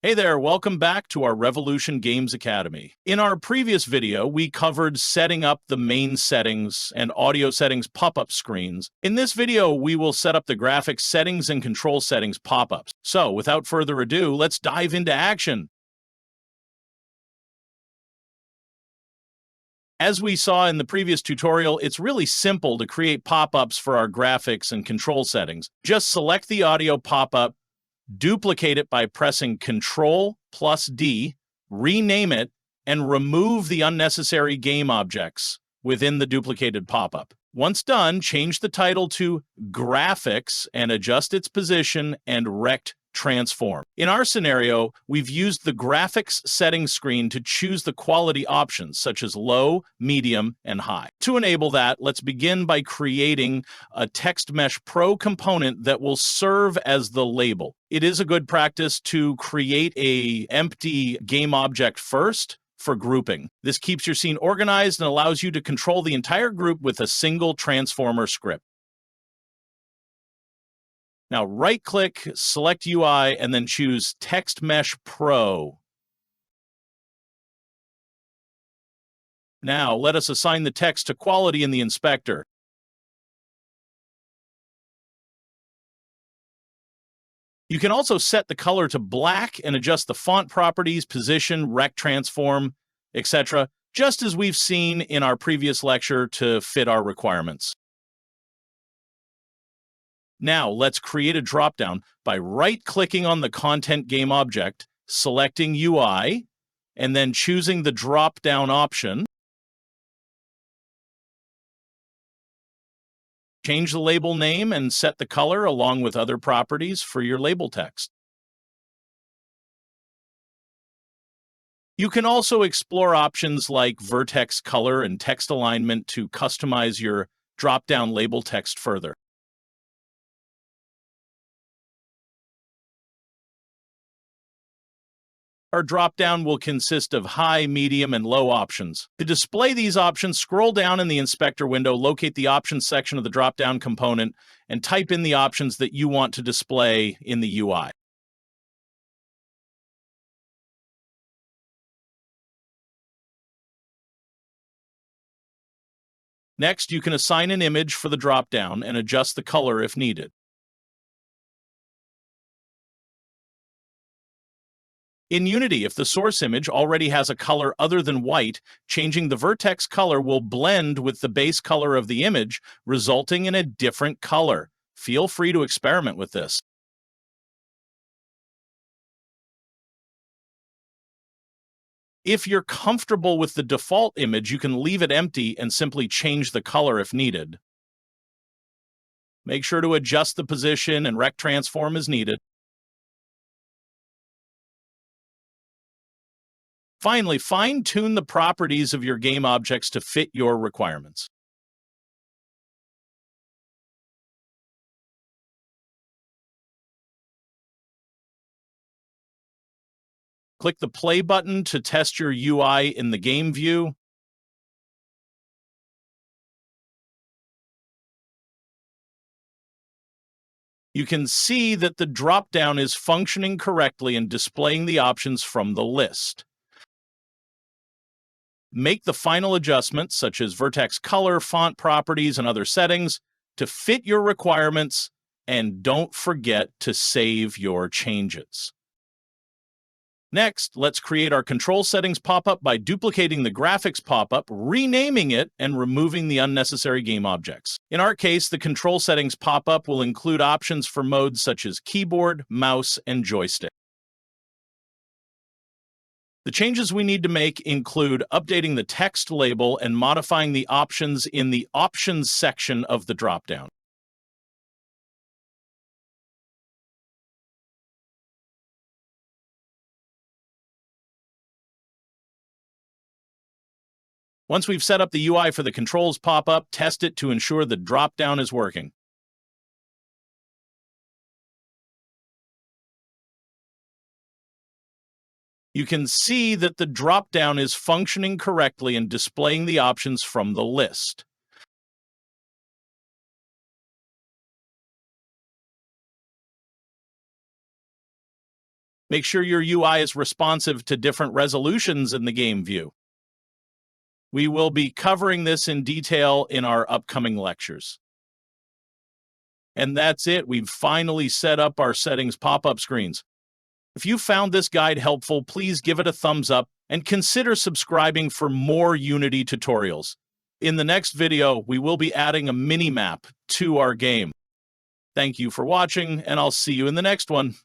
Hey there, welcome back to our Revolution Games Academy. In our previous video, we covered setting up the main settings and audio settings pop-up screens. In this video, we will set up the graphics settings and control settings pop-ups. So, without further ado, let's dive into action. As we saw in the previous tutorial, it's really simple to create pop-ups for our graphics and control settings. Just select the audio pop-up, duplicate it by pressing Ctrl+D, rename it, and remove the unnecessary game objects within the duplicated pop-up. Once done, change the title to Graphics and adjust its position and Rect Transform. In our scenario, we've used the graphics settings screen to choose the quality options such as low, medium, and high. To enable that, let's begin by creating a Text Mesh Pro component that will serve as the label. It is a good practice to create an empty game object first for grouping. This keeps your scene organized and allows you to control the entire group with a single transformer script. Now right-click, select UI, and then choose Text Mesh Pro. Now let us assign the text to quality in the inspector. You can also set the color to black and adjust the font properties, position, rect transform, etc., just as we've seen in our previous lecture to fit our requirements. Now, let's create a dropdown by right-clicking on the content game object, selecting UI, and then choosing the drop-down option. Change the label name and set the color along with other properties for your label text. You can also explore options like vertex color and text alignment to customize your drop-down label text further. Our dropdown will consist of high, medium, and low options. To display these options, scroll down in the inspector window, locate the options section of the dropdown component, and type in the options that you want to display in the UI. Next, you can assign an image for the dropdown and adjust the color if needed. In Unity, if the source image already has a color other than white, changing the vertex color will blend with the base color of the image, resulting in a different color. Feel free to experiment with this. If you're comfortable with the default image, you can leave it empty and simply change the color if needed. Make sure to adjust the position and rect transform as needed. Finally, fine-tune the properties of your game objects to fit your requirements. Click the play button to test your UI in the game view. You can see that the drop-down is functioning correctly and displaying the options from the list. Make the final adjustments, such as vertex color, font properties, and other settings, to fit your requirements, and don't forget to save your changes. Next, let's create our control settings pop-up by duplicating the graphics pop-up, renaming it, and removing the unnecessary game objects. In our case, the control settings pop-up will include options for modes such as keyboard, mouse, and joystick. The changes we need to make include updating the text label and modifying the options in the Options section of the dropdown. Once we've set up the UI for the controls pop-up, test it to ensure the dropdown is working. You can see that the dropdown is functioning correctly and displaying the options from the list. Make sure your UI is responsive to different resolutions in the game view. We will be covering this in detail in our upcoming lectures. And that's it. We've finally set up our settings pop-up screens. If you found this guide helpful, please give it a thumbs up and consider subscribing for more Unity tutorials. In the next video, we will be adding a mini-map to our game. Thank you for watching, and I'll see you in the next one.